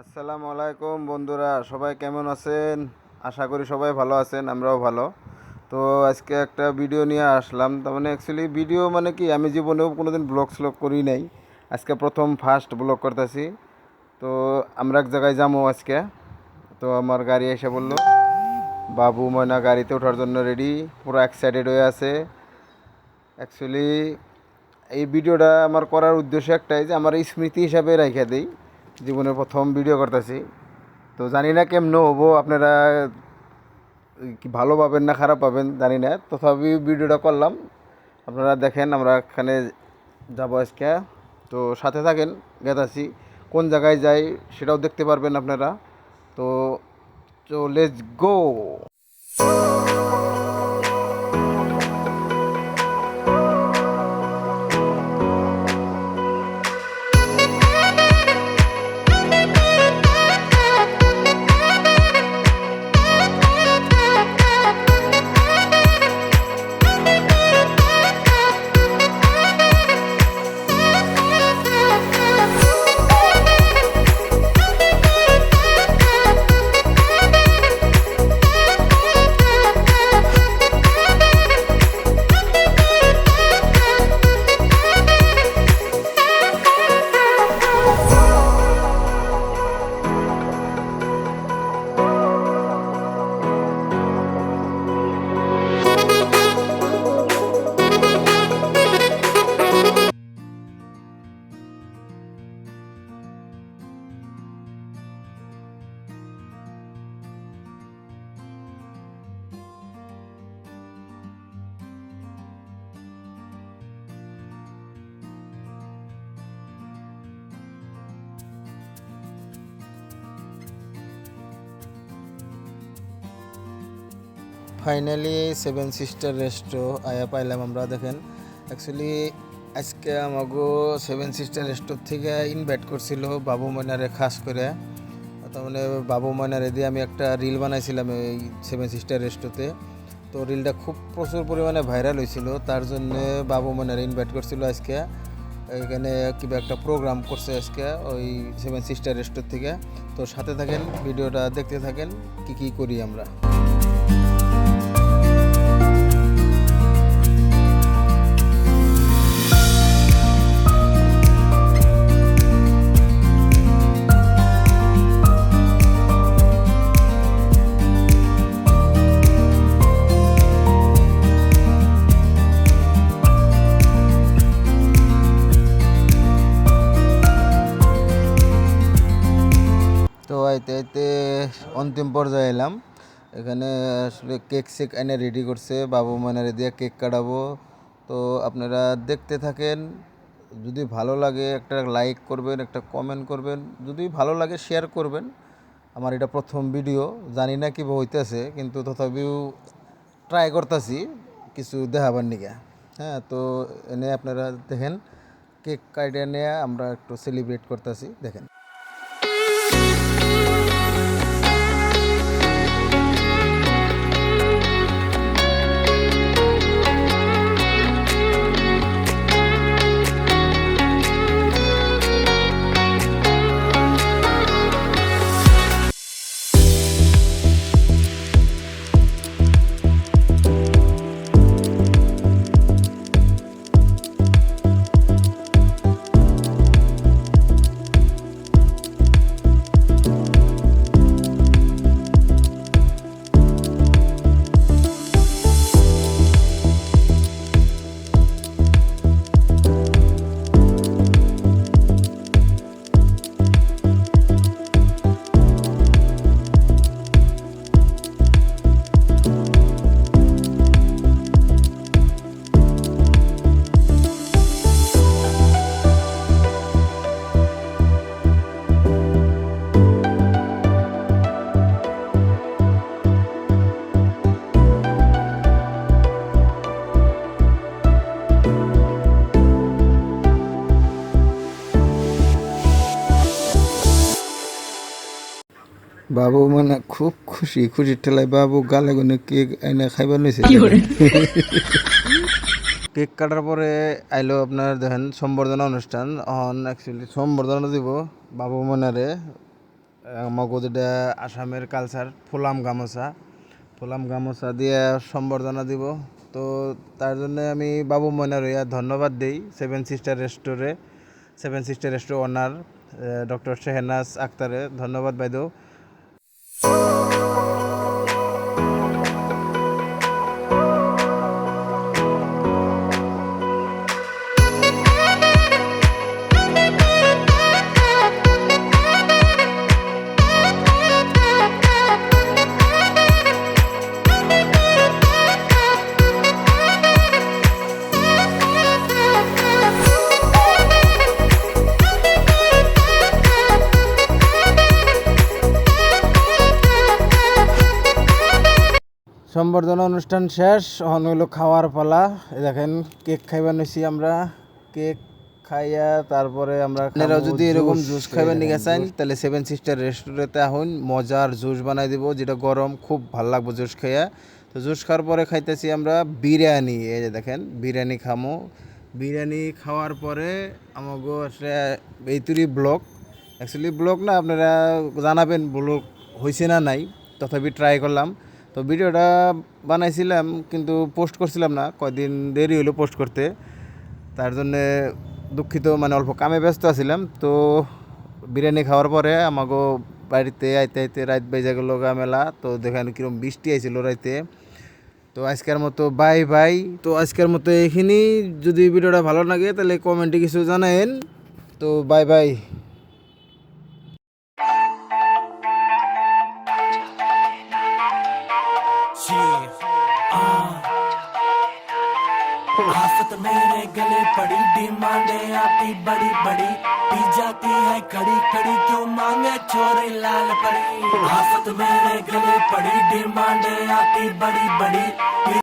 আসসালামু আলাইকুম বন্ধুরা, সবাই কেমন আছেন? আশা করি সবাই ভালো আছেন, আমরাও ভালো। তো আজকে একটা ভিডিও নিয়ে আসলাম। তার মানে অ্যাকচুয়ালি ভিডিও মানে কি, আমি জীবনেও কোনোদিন ব্লগ স্লগ করি নাই, আজকে প্রথম ফার্স্ট ব্লগ করতেছি। তো আমরা এক জায়গায় যাবো আজকে। তো আমার গাড়ি এসে বললো, বাবু ময়না গাড়িতে ওঠার জন্য রেডি, পুরো এক্সাইটেড হয়ে আছে। অ্যাকচুয়ালি এই ভিডিওটা আমার করার উদ্দেশ্য একটাই, যে আমার স্মৃতি হিসাবে রেখে দিই, জীবনের প্রথম ভিডিও করতেছি। তো জানি না কেমন হবো, আপনারা কি ভালো পাবেন না খারাপ পাবেন জানি না, তথাপি ভিডিওটা করলাম। আপনারা দেখেন আমরা এখানে যাবো আজকে। তো সাথে থাকেন, গেতাছি কোন জায়গায় যাই সেটাও দেখতে পারবেন আপনারা। তো তো let's go. Finally Seven Sister Resto আয়া পাইলাম আমরা। দেখেন অ্যাকচুয়ালি আজকে আমাগো সেভেন সিস্টার রেস্টোর থেকে ইনভাইট করছিল বাবু ময়নারে খাস করে। তার মানে বাবু ময়নারে দিয়ে আমি একটা রিল বানাইছিলাম এই সেভেন সিস্টার রেস্টোতে। তো রিলটা খুব প্রচুর পরিমাণে ভাইরাল হয়েছিল, তার জন্য বাবু ময়নারে ইনভাইট করছিল আজকে। এখানে কিবা একটা প্রোগ্রাম করছে আজকে ওই সেভেন সিস্টার রেস্টোর থেকে। তো সাথে থাকেন, ভিডিওটা দেখতে থাকেন কি কি করি আমরা। তো আইতে আইতে অন্তিম পর্যায়ে এলাম। এখানে আসলে কেক সেক এনে রেডি করছে, বাবু ময়নারে দিয়ে কেক কাটাবো। তো আপনারা দেখতে থাকেন, যদি ভালো লাগে একটা লাইক করবেন, একটা কমেন্ট করবেন, যদি ভালো লাগে শেয়ার করবেন। আমার এটা প্রথম ভিডিও, জানি না কীভাবে হইতেছে, কিন্তু তথাপিও ট্রাই করতেছি কিছু দেখাবার নিকে। হ্যাঁ, তো এনে আপনারা দেখেন, কেক কাটিয়ে নিয়ে আমরা একটু সেলিব্রেট করতেছি, দেখেন। বাবু মানে খুব খুশি, খুশির ঠেলায় বাবু গালে গুনে কেক এনে খাইবার নিয়েছে। কেক কাটার পরে আইলো আপনার দেখেন সম্বর্ধনা অনুষ্ঠান। অন অ্যাকচুয়ালি সম্বর্ধনা দিব বাবু মনারে। আমাকে যেটা আসামের কালচার ফুলাম গামোচা দিয়ে সম্বর্ধনা দিব। তো তার জন্য আমি বাবু ময়না রইয়া ধন্যবাদ দিই সেভেন সিস্টার রেস্টো ওনার ডক্টর শেহনাজ আক্তারে ধন্যবাদ বাইদেউ। সম্বর্ধনা অনুষ্ঠান শেষ, এখন হইলো খাওয়ার পালা। এই দেখেন কেক খাইবার নিছি আমরা, কেক খাইয়া তারপরে আমরা আপনারাও যদি এরকম জুস খাইবার নিয়ে চান তাহলে সেভেন সিস্টার রেস্টুরেন্টে এখন মজার জুস বানাই দিব, যেটা গরম খুব ভাল লাগবে জুস খাইয়া। তো জুস খাওয়ার পরে খাইতেছি আমরা বিরিয়ানি। এই যে দেখেন বিরিয়ানি খামো। বিরিয়ানি খাওয়ার পরে আমাগো আসলে এইতুরি ব্লগ, অ্যাকচুয়ালি ব্লগ না, আপনারা জানাবেন ব্লগ হয়েছে না নাই, তথাপি ট্রাই করলাম। তো ভিডিওটা বানাইছিলাম কিন্তু পোস্ট করছিলাম না, কয়দিন দেরি হলো পোস্ট করতে, তার জন্যে দুঃখিত, মানে অল্প কামে ব্যস্ত আছিলাম। তো বিরিয়ানি খাওয়ার পরে আমাকে বাড়িতে আইতে আইতে রাত বেজে গেল মেলা। তো দেখেন কীরকম বৃষ্টি আইছিল রাইতে। তো আজকের মতো বাই বাই। তো আজকের মতো এইখানি, যদি ভিডিওটা ভালো লাগে তাহলে কমেন্টে কিছু জানায়েন। তো বাই বাই। आफत मेरे गले पड़ी, डिमांडे आती बड़ी बड़ी, पी जाती है खड़ी खड़ी, क्यों मांगे छोरे लाल परी। आफत मेरे गले पड़ी, डिमांडे आती बड़ी बड़ी, पी